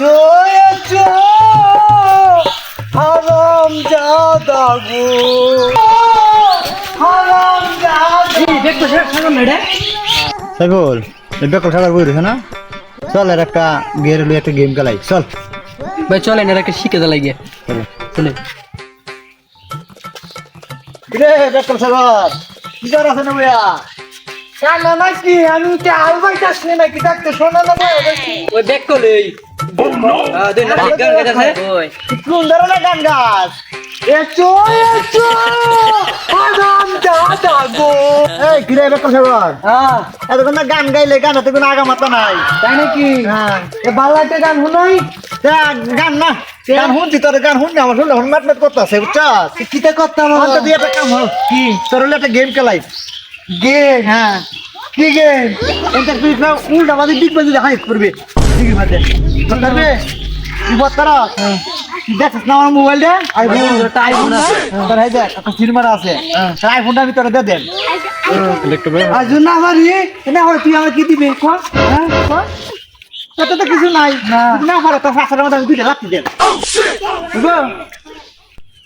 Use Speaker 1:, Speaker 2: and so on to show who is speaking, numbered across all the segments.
Speaker 1: এসো এসো হারাম জাদা গো হারাম জাদা দেখো সাগর মেডে
Speaker 2: সাইবল এই বেকল সাগর বই রয়েছে না চল এর একটা গের লই একটা গেম খেলাই চল
Speaker 3: ভাই চলেন এর একটা শিখে দেলাই গিয়ে চলে
Speaker 2: রে বেকল সাগর কি কর আছে না ভাইয়া
Speaker 1: কানা নাকি আমি কি আলবাই যাচ্ছি নাকি ডাকতে শোনা না
Speaker 3: ওই ব্যাক করলেই দুই না গান গাইতেছে ওই
Speaker 2: কোন ধরনের গান গাছ
Speaker 1: এসো এসো হারাম জাদা গো
Speaker 2: এই কি রে বেকল সাগর
Speaker 1: হ্যাঁ
Speaker 2: এতক্ষণ না গান গাইলে গানাতে কোনো আগা মাথা নাই
Speaker 1: তাই নাকি
Speaker 2: হ্যাঁ
Speaker 1: এ ভালো একটা গান শুনাই
Speaker 2: গান না গান শুনছি তোর গান শুনছি আমার শুনলে হন ম্যাট করতেছে বুঝছস
Speaker 1: কিটা করতাম
Speaker 2: অন্ত দিয়ে একটা কাম হল কি তোর হলে একটা গেম খেলাই
Speaker 1: গেম
Speaker 2: হ্যাঁ
Speaker 1: কি গেম
Speaker 2: এটা তুই না উল্টা বাজে দিক বাজে হাই করবে ঠিক আছে করবে কি বতারা দেখছ না আমার মোবাইল দে
Speaker 1: আইফোন আছে
Speaker 2: তোর এই দেখ একটা সিনেমা আছে সেই আইফোনটা আমি তোরে দে দেন
Speaker 1: আজ না আমারই না হয় তুই আমার কি দিবি কোন হ্যাঁ কোন
Speaker 2: কত তো কিছু নাই না পারে তো ফাঁসার মধ্যে আমি দুইটা রাখতে দেন
Speaker 1: গো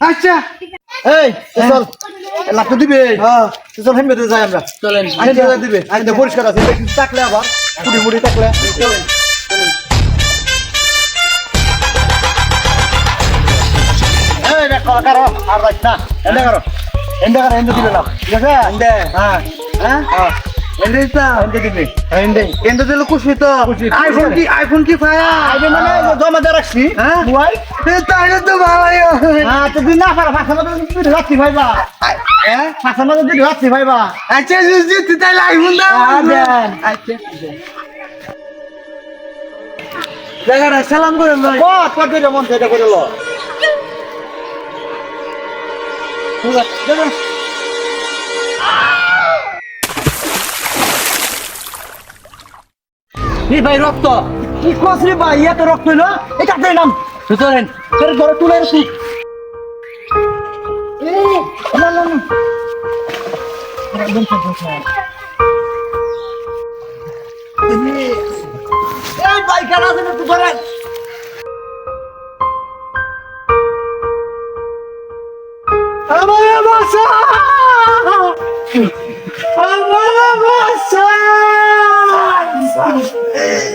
Speaker 1: আচ্ছা
Speaker 2: এই চল লাগতে দিবে
Speaker 1: হ্যাঁ
Speaker 2: চল হেমে যাই আমরা
Speaker 3: চলেন
Speaker 2: আইনে দিয়ে দিবে আইনে পরিষ্কার আছে কিন্তু থাকলে আবার মুড়ি মুড়ি থাকলে এই দেখ কল করো আর রাখ না এন্ডে করো এন্ডে দিবে না ঠিক আছে এন্ডে হ্যাঁ
Speaker 1: হ্যাঁ এন্ডেটা
Speaker 2: এন্ডে দিবে এন্ডে
Speaker 1: এন্ডে দিলে খুশি তো
Speaker 2: খুশি।
Speaker 1: আইফোন কি পায়া
Speaker 2: আইবে মানে জমা দিয়ে রাখছি
Speaker 1: হ্যাঁ?
Speaker 2: মোবাইল
Speaker 1: তাই তো ভালোই
Speaker 2: হ্যাঁ তো দিন না পারা ফাঁসার মধ্যে তুই রাখছি ভাইবা হ্যাঁ ফাঁসার মধ্যে তুই রাখছি ভাইবা
Speaker 1: আচ্ছা যদি তুই তাহলে আইফোন দাও
Speaker 2: দেন
Speaker 1: আচ্ছা জায়গাটা সালাম করে ভাই
Speaker 2: কত কত করে মন সেটা করে লো
Speaker 3: এই ভাই রক্ত
Speaker 2: কি কসরে ভাই এত রক্ত হইলো এটা আপনার নাম
Speaker 3: চলেন
Speaker 2: তোর ধরে তুলে রাখি না না না একদম ঠিক আছে এই ভাই কেন আছে একটু ধরেন
Speaker 1: আমার বাসা আমার বাসা
Speaker 2: এই